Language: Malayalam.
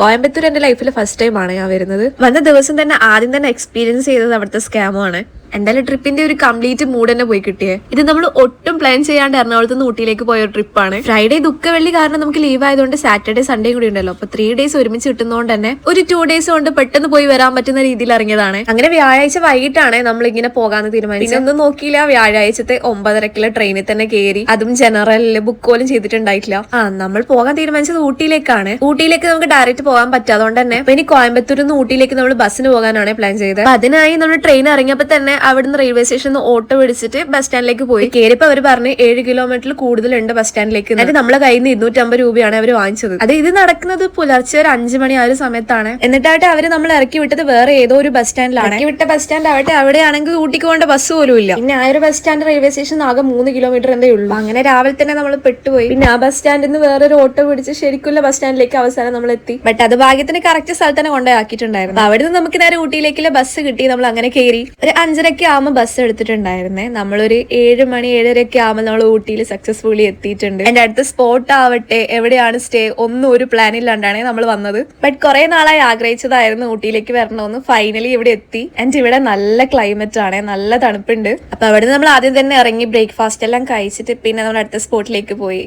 കോയമ്പത്തൂർ എന്റെ ലൈഫിൽ ഫസ്റ്റ് ടൈം ആണ് ഞാൻ വരുന്നത്. വന്ന ദിവസം തന്നെ ആദ്യം തന്നെ എക്സ്പീരിയൻസ് ചെയ്തത് അവിടുത്തെ സ്കാമാണ്. എന്തായാലും ട്രിപ്പിന്റെ ഒരു കംപ്ലീറ്റ് മൂഡ് തന്നെ പോയി കിട്ടിയേ. ഇത് നമ്മൾ ഒട്ടും പ്ലാൻ ചെയ്യാണ്ട് എറണാകുളത്ത് നിന്ന് ഊട്ടിയിലേക്ക് പോയ ഒരു ട്രിപ്പാണ്. ഫ്രൈഡേ ദുഃഖവെള്ളി കാരണം നമുക്ക് ലീവ് ആയതുകൊണ്ട് സാറ്റർഡേ സൺഡേയും കൂടി ഉണ്ടല്ലോ. അപ്പൊ 3 days ഒരുമിച്ച് കിട്ടുന്നതുകൊണ്ട് തന്നെ ഒരു 2 days കൊണ്ട് പെട്ടെന്ന് പോയി വരാൻ പറ്റുന്ന രീതിയിൽ ഇറങ്ങിയതാണ്. അങ്ങനെ വ്യാഴാഴ്ച വൈകിട്ടാണ് നമ്മൾ ഇങ്ങനെ പോകാന്ന് തീരുമാനിച്ചത്. ഒന്നും നോക്കിയില്ല, വ്യാഴാഴ്ചത്തെ 9:30 ട്രെയിനിൽ തന്നെ കയറി. അതും ജനറലില് ബുക്ക് പോലും ചെയ്തിട്ടുണ്ടായിട്ടില്ല. നമ്മൾ പോകാൻ തീരുമാനിച്ചത് ഊട്ടിയിലേക്കാണ്. ഊട്ടിയിലേക്ക് നമുക്ക് ഡയറക്റ്റ് പോകാൻ പറ്റാതുകൊണ്ട് തന്നെ ഇനി കോയമ്പത്തൂരിൽ നിന്ന് ഊട്ടിയിലേക്ക് നമ്മൾ ബസ്സിന് പോകാനാണ് പ്ലാൻ ചെയ്തത്. അതിനായി നമ്മൾ ട്രെയിൻ ഇറങ്ങിയപ്പോ തന്നെ അവിടുന്ന് റെയിൽവേ സ്റ്റേഷനിൽ ഓട്ടോ പിടിച്ചിട്ട് ബസ് സ്റ്റാൻഡിലേക്ക് പോയി. കയറിയപ്പോ അവർ പറഞ്ഞ് 7 kilometer കൂടുതലുണ്ട് ബസ് സ്റ്റാൻഡിലേക്ക്. എന്നിട്ട് നമ്മളെ കയ്യിൽ നിന്ന് 250 രൂപയാണ് അവർ വാങ്ങിച്ചത്. ഇത് നടക്കുന്നത് പുലർച്ചെ ഒരു 5 മണി ആ ഒരു സമയത്താണ്. എന്നിട്ടായിട്ട് അവര് നമ്മൾ ഇറക്കി വിട്ടത് വേറെ ഏതോ ഒരു ബസ് സ്റ്റാൻഡിലാണ്. ഇറക്കി വിട്ട ബസ് സ്റ്റാൻഡ് ആവട്ടെ അവിടെയാണെങ്കിൽ ഊട്ടിക്ക് പോകേണ്ട ബസ് പോലും ഇല്ല. പിന്നെ ആ ഒരു ബസ് സ്റ്റാൻഡ് റെയിൽവേ സ്റ്റേഷൻ ആകെ 3 kilometer എന്തേ ഉള്ളൂ. അങ്ങനെ രാവിലെ തന്നെ നമ്മൾ പെട്ടുപോയി. പിന്നെ ആ ബസ് സ്റ്റാൻഡിൽ നിന്ന് വേറൊരു ഓട്ടോ പിടിച്ച് ശരിക്കുള്ള ബസ് സ്റ്റാൻഡിലേക്ക് അവസാനം നമ്മൾ എത്തി. ബട്ട് അത് ഭാഗ്യത്തിന് കറക്റ്റ് സ്ഥലത്ത് തന്നെ കൊണ്ടാക്കിയിട്ടുണ്ടായിരുന്നു. അവിടെ നിന്ന് നമുക്ക് നേരെ ഊട്ടിയിലേക്കുള്ള ബസ് കിട്ടി. നമ്മൾ അങ്ങനെ കയറി ഒരു 5:30 ആകുമ്പോൾ ബസ് എടുത്തിട്ടുണ്ടായിരുന്നേ. നമ്മളൊരു 7 മണി 7:30 ആകുമ്പോൾ നമ്മൾ ഊട്ടിയിൽ സക്സസ്ഫുള്ളി എത്തിയിട്ടുണ്ട്. എന്റെ അടുത്ത സ്പോട്ട് ആവട്ടെ എവിടെയാണ് സ്റ്റേ ഒന്നും ഒരു പ്ലാൻ ഇല്ലാണ്ടാണ് നമ്മൾ വന്നത്. ബട്ട് കുറെ നാളായി ആഗ്രഹിച്ചതായിരുന്നു ഊട്ടിയിലേക്ക് വരണമെന്ന്. ഫൈനലി ഇവിടെ എത്തി. ആൻഡ് ഇവിടെ നല്ല ക്ലൈമറ്റ് ആണ്, നല്ല തണുപ്പുണ്ട്. അപ്പൊ അവിടെ നമ്മൾ ആദ്യം തന്നെ ഇറങ്ങി ബ്രേക്ക്ഫാസ്റ്റ് എല്ലാം കഴിച്ചിട്ട് പിന്നെ നമ്മൾ അടുത്ത സ്പോട്ടിലേക്ക് പോയി.